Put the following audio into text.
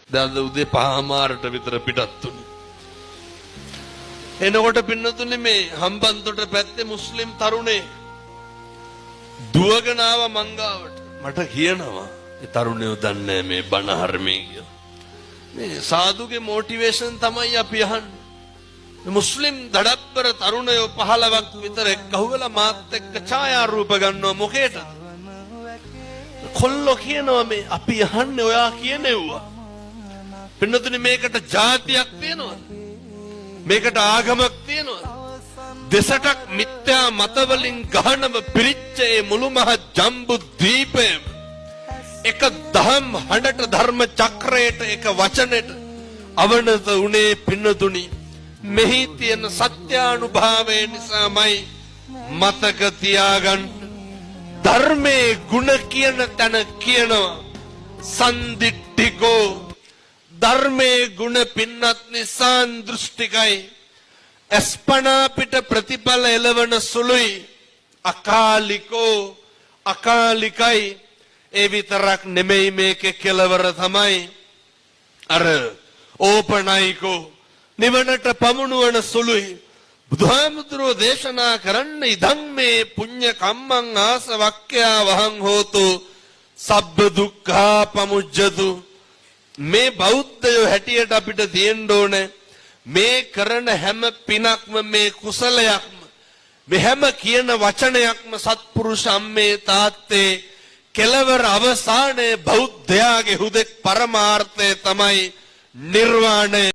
දැන් උදේ 5:00ට විතර පිටත් උනේ. එනකොට පින්නතුනේ මේ හම්බන්තොට පැත්තේ මුස්ලිම් තරුණේ දුවගෙන ආව මංගාවට. මට කියනවා ඒ තරුණයෝ දන්නේ මේ බණ හර්මේ කියලා. මේ සාදුගේ මොටිවේෂන් තමයි අපි අහන්නේ. මුස්ලිම් දඩබ්බර තරුණයෝ 15ක් විතර එක්කහුවලා මාත් එක්ක ඡායාරූප ගන්නවා මොකේද? කොල්ලෝ කියනවා මේ අපි අහන්නේ ඔයා කියනෙව්වා. පින්නතුනේ මේකට ජාතියක් තියෙනවද? මේකට ආගමක් තියෙනවද? දෙසටක් මිත්‍යා මතවලින් ගහනම පිරිච්චේ මුළු මහ ජම්බු දීපයම එක දහම් හඬට ධර්ම චක්‍රයට එක වචනෙට අවනත උනේ පින්නතුනි මෙහි තියෙන සත්‍යානුභාවය නිසාමයි. මතක තියාගන්න ධර්මයේ ගුණ කියන තැන කියනවා සන්දිට්ඨිකෝ. ධර්මයේ ගුණ පින්නත්නි සාන්දෘෂ්ටිකයි. අස්පනා පිට ප්‍රතිඵල එළවන සුළුයි. අකාලිකෝ අකාලිකයි. ඒ විතරක් නෙමෙයි මේකේ කෙලවර තමයි අර ඕපනයිකෝ නිවනට පමුණුවන සුළුයි. බුදුහාමුදුරෝ දේශනා කරන්න ඉදං මේ පුඤ්ඤ කම්මං ආසවක්ඛ්‍යා වහං හෝතු සබ්බ දුක්ඛා පමුජ්ජතු. මේ බෞද්ධයෝ හැටියට අපිට තියෙන්න ඕනේ මේ කරන හැම පිනක්ම මේ කුසලයක්ම මේ හැම කියන වචනයක්ම සත්පුරුෂ අම්මේ තාත්තේ කෙලවර අවසානයේ බෞද්ධයාගේ හුදෙක් පරමාර්ථය තමයි නිර්වාණය.